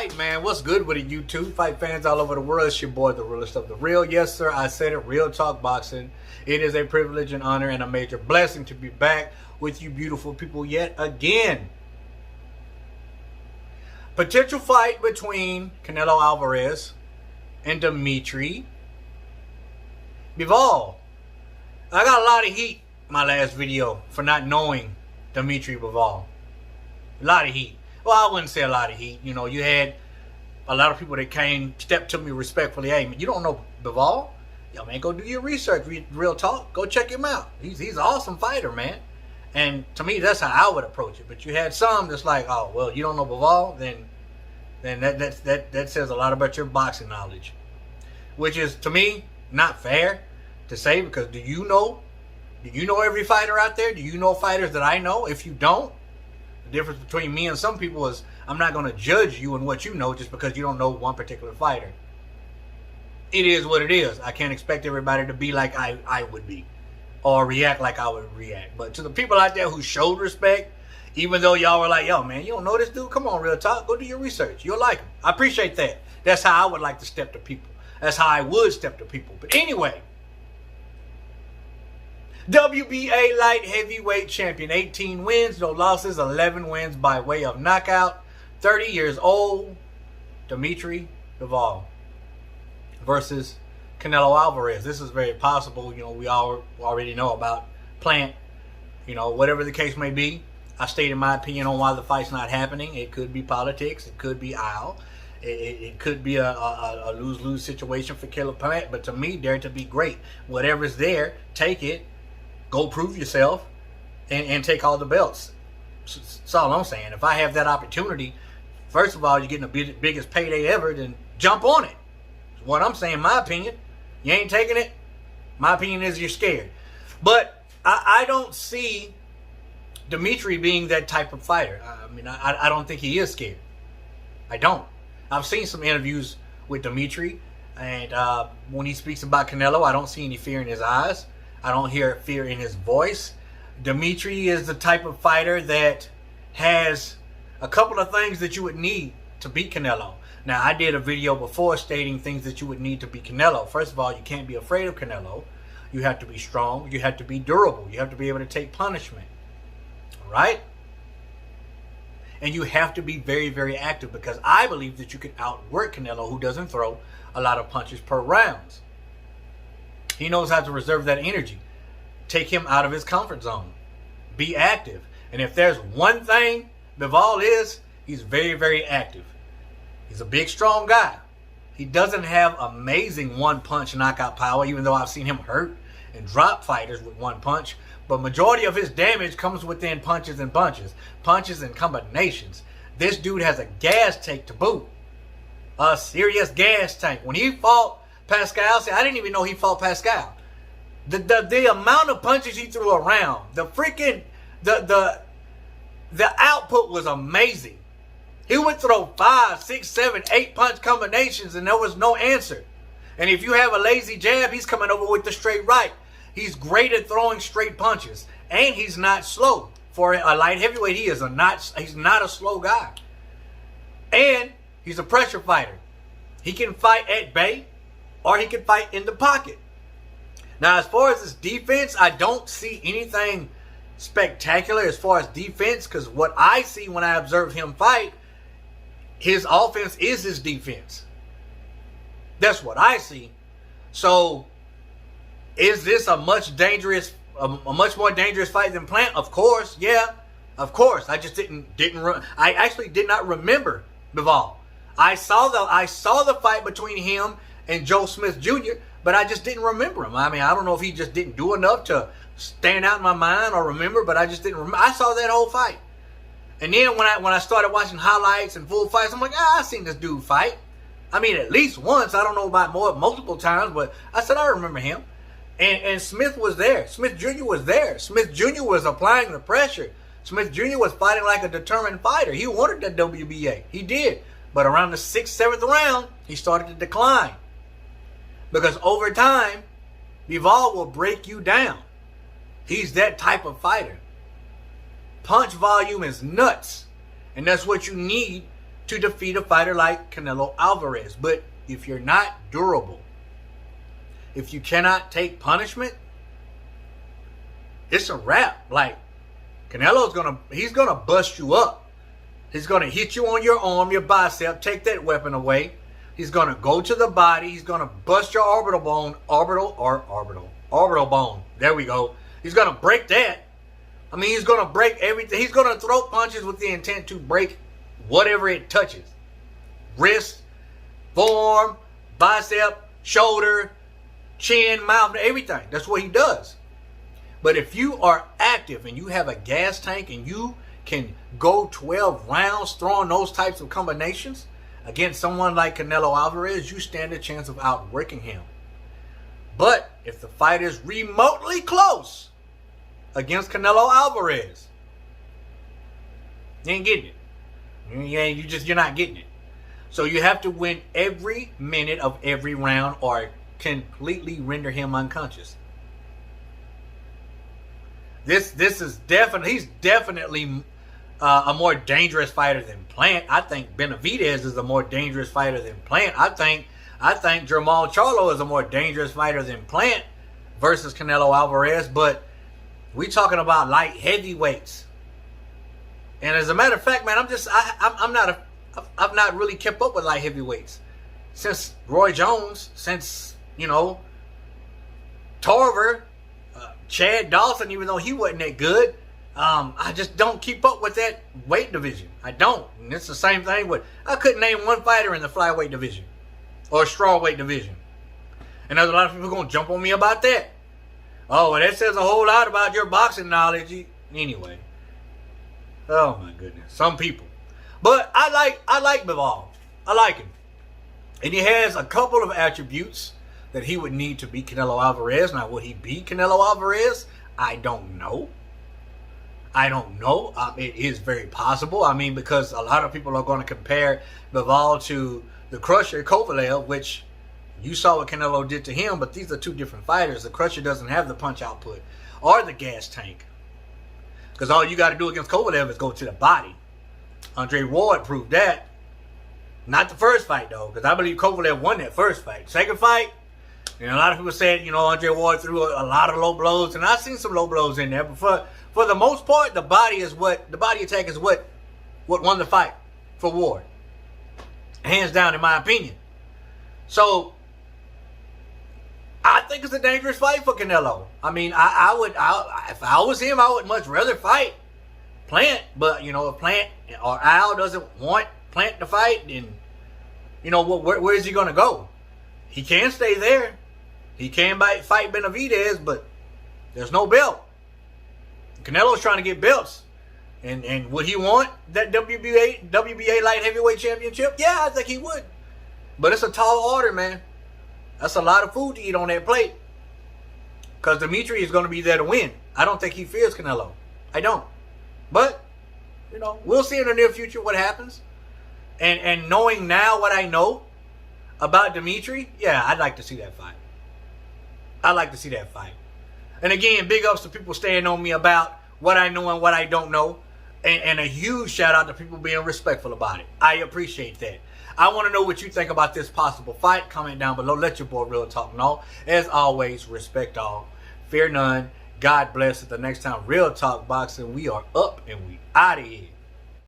right, man. What's good with it, YouTube? Fight fans all over the world. It's your boy, the realest of the real. Yes, sir, I said it. Real talk boxing. It is a privilege and honor and a major blessing to be back with you beautiful people yet again. Potential fight between Canelo Alvarez and Dmitry Bivol. I got a lot of heat in my last video for not knowing Dmitry Bivol. A lot of heat. Well, I wouldn't say a lot of heat. You know, you had a lot of people that came, stepped to me respectfully. Hey, man, you don't know Bivol? Yo, man, go do your research. Real talk. Go check him out. He's an awesome fighter, man. And to me, that's how I would approach it. But you had some that's like, oh, well, you don't know Bivol? Then that says a lot about your boxing knowledge. Which is, to me, not fair to say, because do you know every fighter out there? Do you know fighters that I know? If you don't, the difference between me and some people is I'm not going to judge you and what you know just because you don't know one particular fighter. It is what it is. I can't expect everybody to be like I would be or react like I would react. But to the people out there who showed respect, even though y'all were like, yo, man, you don't know this dude? Come on, real talk. Go do your research. You'll like him. I appreciate that. That's how I would like to step to people. That's how I would step to people. But anyway, WBA light heavyweight champion, 18 wins, no losses, 11 wins by way of knockout, 30 years old, Dmitry Bivol versus Canelo Alvarez. This is very possible. You know, we all already know about Plant. You know, whatever the case may be, I stated my opinion on why the fight's not happening. It could be politics. It could be aisle. It could be a lose-lose situation for Caleb Plant. But to me, dare to be great. Whatever's there, take it. Go prove yourself and take all the belts. That's all I'm saying. If I have that opportunity, first of all, you're getting the biggest payday ever, then jump on it. That's what I'm saying, my opinion. You ain't taking it? My opinion is you're scared. But I don't see Dmitry being that type of fighter. I mean, I don't think he is scared. I don't. I've seen some interviews with Dmitry, and when he speaks about Canelo, I don't see any fear in his eyes. I don't hear fear in his voice. Dmitry is the type of fighter that has a couple of things that you would need to beat Canelo. Now, I did a video before stating things that you would need to beat Canelo. First of all, you can't be afraid of Canelo. You have to be strong. You have to be durable. You have to be able to take punishment. All right? And you have to be very, very active, because I believe that you can outwork Canelo, who doesn't throw a lot of punches per round. He knows how to reserve that energy. Take him out of his comfort zone. Be active. And if there's one thing Bivol is, he's very, very active. He's a big, strong guy. He doesn't have amazing one-punch knockout power, even though I've seen him hurt and drop fighters with one punch. But majority of his damage comes within punches and bunches. Punches and combinations. This dude has a gas tank to boot. A serious gas tank. When he fought Pascal, see, I didn't even know he fought Pascal. The amount of punches he threw around, the output was amazing. He would throw 5, 6, 7, 8 punch combinations and there was no answer. And if you have a lazy jab, he's coming over with the straight right. He's great at throwing straight punches, and he's not slow. For a light heavyweight, he's not a slow guy. And he's a pressure fighter. He can fight at bay, or he can fight in the pocket. Now, as far as his defense, I don't see anything spectacular as far as defense, because what I see when I observe him fight, his offense is his defense. That's what I see. So, is this a much more dangerous fight than Plant? Of course, yeah, of course. I just I actually did not remember Bivol. I saw the fight between him and Joe Smith Jr., but I just didn't remember him. I mean, I don't know if he just didn't do enough to stand out in my mind or remember, but I just didn't remember. I saw that whole fight. And then when I started watching highlights and full fights, I'm like, I've seen this dude fight. I mean, at least once. I don't know about multiple times, but I said I remember him. And Smith was there. Smith Jr. was there. Smith Jr. was applying the pressure. Smith Jr. was fighting like a determined fighter. He wanted that WBA. He did. But around the 6th, 7th round, he started to decline. Because over time, Bivol will break you down. He's that type of fighter. Punch volume is nuts. And that's what you need to defeat a fighter like Canelo Alvarez. But if you're not durable, if you cannot take punishment, it's a wrap. Like, he's gonna bust you up. He's gonna hit you on your arm, your bicep, take that weapon away. He's gonna go to the body. He's gonna bust your orbital bone. There we go. He's gonna break that. I mean, he's gonna break everything. He's gonna throw punches with the intent to break whatever it touches. Wrist, forearm, bicep, shoulder, chin, mouth, everything. That's what he does. But if you are active and you have a gas tank and you can go 12 rounds throwing those types of combinations against someone like Canelo Alvarez, you stand a chance of outworking him. But if the fight is remotely close against Canelo Alvarez, you ain't getting it. You're not getting it. So you have to win every minute of every round or completely render him unconscious. This is definitely, he's definitely a more dangerous fighter than Plant. I think Benavidez is a more dangerous fighter than Plant. I think Jermall Charlo is a more dangerous fighter than Plant versus Canelo Alvarez. But we talking about light heavyweights. And as a matter of fact, man, I've not really kept up with light heavyweights since Roy Jones, since, Tarver, Chad Dawson, even though he wasn't that good. I just don't keep up with that weight division. I don't. And it's the same thing with, I couldn't name one fighter in the flyweight division or strawweight division. And there's a lot of people going to jump on me about that. Oh, well, that says a whole lot about your boxing knowledge. Anyway. Oh, my goodness. Some people. But I like Bivol. I like him. And he has a couple of attributes that he would need to beat Canelo Alvarez. Now, would he beat Canelo Alvarez? I don't know. It is very possible. I mean, because a lot of people are going to compare Bivol to the Crusher Kovalev, which you saw what Canelo did to him, but these are two different fighters. The Crusher doesn't have the punch output or the gas tank. Because all you got to do against Kovalev is go to the body. Andre Ward proved that. Not the first fight, though, because I believe Kovalev won that first fight. Second fight, and a lot of people said, Andre Ward threw a lot of low blows, and I've seen some low blows in there, but for the most part, the body attack is what won the fight for Ward. Hands down, in my opinion. So, I think it's a dangerous fight for Canelo. I mean, if I was him, I would much rather fight Plant. But, if Plant or Al doesn't want Plant to fight, then, where is he going to go? He can stay there. He can fight Benavidez, but there's no belt. Canelo's trying to get belts. And would he want that WBA light heavyweight championship? Yeah, I think he would. But it's a tall order, man. That's a lot of food to eat on that plate. Because Dmitry is going to be there to win. I don't think he fears Canelo. I don't. But, we'll see in the near future what happens. And knowing now what I know about Dmitry, yeah, I'd like to see that fight. I'd like to see that fight. And again, big ups to people staying on me about what I know and what I don't know. And a huge shout out to people being respectful about it. I appreciate that. I want to know what you think about this possible fight. Comment down below. Let your boy Real Talk know. As always, respect all. Fear none. God bless. At the next time, Real Talk Boxing, we are up and we out of here.